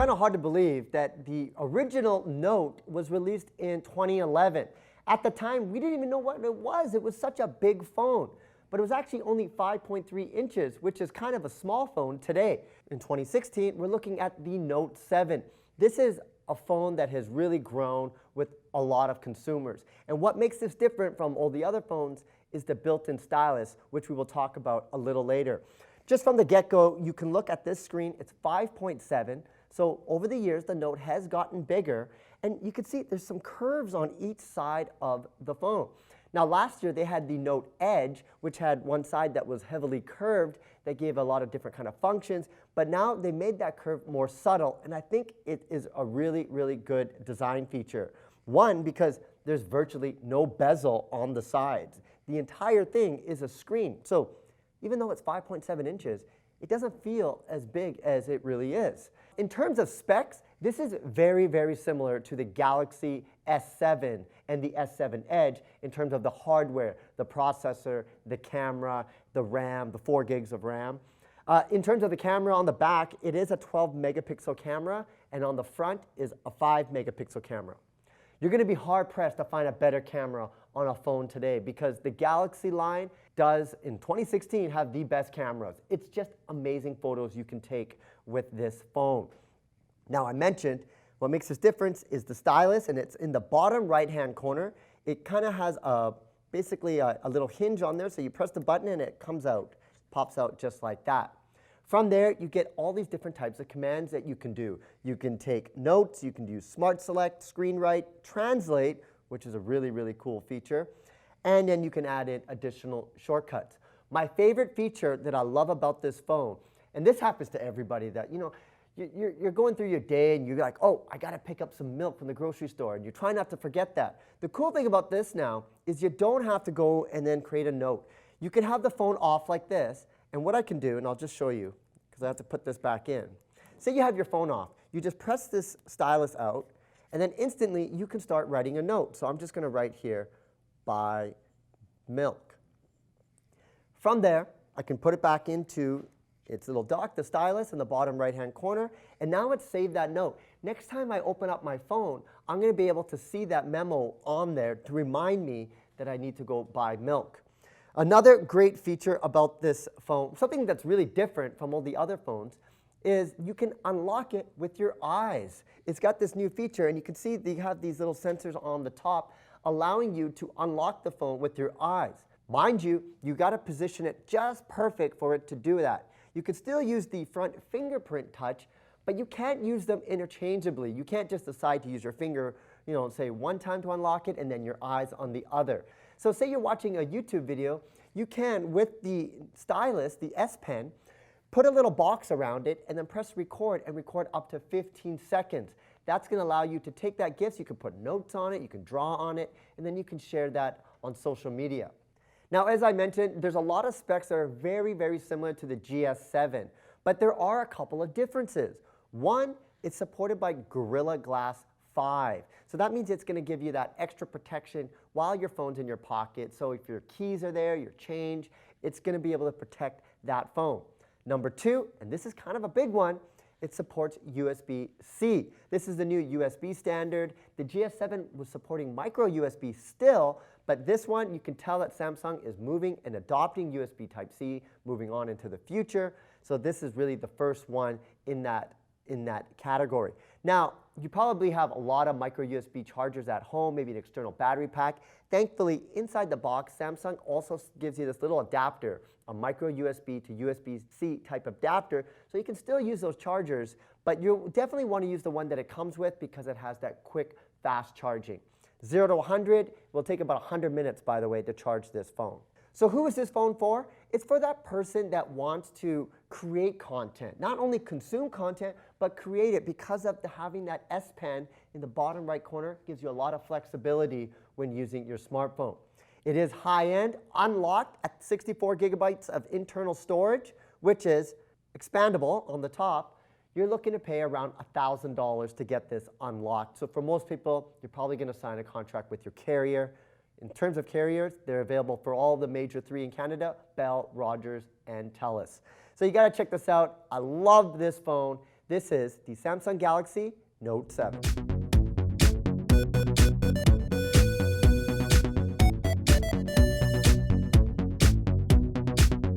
kind of hard to believe that the original Note was released in 2011. At the time, we didn't even know what it was. It was such a big phone. But it was actually only 5.3 inches, which is kind of a small phone today. In 2016, we're looking at the Note 7. This is a phone that has really grown with a lot of consumers. And what makes this different from all the other phones is the built-in stylus, which we will talk about a little later. Just from the get-go, you can look at this screen. It's 5.7. So over the years, the Note has gotten bigger. And you can see there's some curves on each side of the phone. Now last year they had the Note Edge, which had one side that was heavily curved that gave a lot of different kind of functions, but now they made that curve more subtle, and I think it is a really, really good design feature. One, because there's virtually no bezel on the sides. The entire thing is a screen, so even though it's 5.7 inches, it doesn't feel as big as it really is. In terms of specs, this is very, very similar to the Galaxy S7 and the S7 Edge in terms of the hardware, the processor, the camera, the RAM, the 4 gigs of RAM. In terms of the camera on the back, it is a 12 megapixel camera, and on the front is a 5 megapixel camera. You're going to be hard pressed to find a better camera on a phone today because the Galaxy line does, in 2016, have the best cameras. It's just amazing photos you can take with this phone. Now, I mentioned what makes this difference is the stylus, and it's in the bottom right-hand corner. It kind of has basically a little hinge on there, so you press the button and it comes out, pops out just like that. From there, you get all these different types of commands that you can do. You can take notes, you can do Smart Select, Screen Write, Translate, which is a really, really cool feature, and then you can add in additional shortcuts. My favorite feature that I love about this phone, and this happens to everybody, that you're going through your day and you're like, oh, I got to pick up some milk from the grocery store, and you try not to forget that. The cool thing about this now is you don't have to go and then create a note. You can have the phone off like this, and what I can do, and I'll just show you because I have to put this back in. Say you have your phone off. You just press this stylus out, and then instantly you can start writing a note. So I'm just going to write here, buy milk. From there, I can put it back into its little dock, the stylus in the bottom right-hand corner, and now it's saved that note. Next time I open up my phone, I'm going to be able to see that memo on there to remind me that I need to go buy milk. Another great feature about this phone, something that's really different from all the other phones, is you can unlock it with your eyes. It's got this new feature, and you can see they have these little sensors on the top allowing you to unlock the phone with your eyes. Mind you, you got to position it just perfect for it to do that. You can still use the front fingerprint touch, but you can't use them interchangeably. You can't just decide to use your finger, say one time to unlock it and then your eyes on the other. So say you're watching a YouTube video, you can, with the stylus, the S Pen, put a little box around it and then press record and record up to 15 seconds. That's going to allow you to take that GIF, you can put notes on it, you can draw on it, and then you can share that on social media. Now, as I mentioned, there's a lot of specs that are very, very similar to the GS7, but there are a couple of differences. One, it's supported by Gorilla Glass 5. So that means it's going to give you that extra protection while your phone's in your pocket. So if your keys are there, your change, it's going to be able to protect that phone. Number two, and this is kind of a big one, it supports USB-C. This is the new USB standard. The GS7 was supporting micro USB still, but this one, you can tell that Samsung is moving and adopting USB Type-C, moving on into the future. So this is really the first one in that category. Now, you probably have a lot of micro USB chargers at home, maybe an external battery pack. Thankfully, inside the box, Samsung also gives you this little adapter, a micro USB to USB-C type adapter, so you can still use those chargers, but you definitely want to use the one that it comes with because it has that quick, fast charging. 0 to 100 will take about 100 minutes, by the way, to charge this phone. So who is this phone for? It's for that person that wants to create content. Not only consume content, but create it because of having that S Pen in the bottom right corner gives you a lot of flexibility when using your smartphone. It is high-end, unlocked at 64 gigabytes of internal storage, which is expandable on the top. You're looking to pay around $1,000 to get this unlocked. So for most people, you're probably going to sign a contract with your carrier. In terms of carriers, they're available for all the major 3 in Canada, Bell, Rogers, and TELUS. So you got to check this out. I love this phone. This is the Samsung Galaxy Note 7.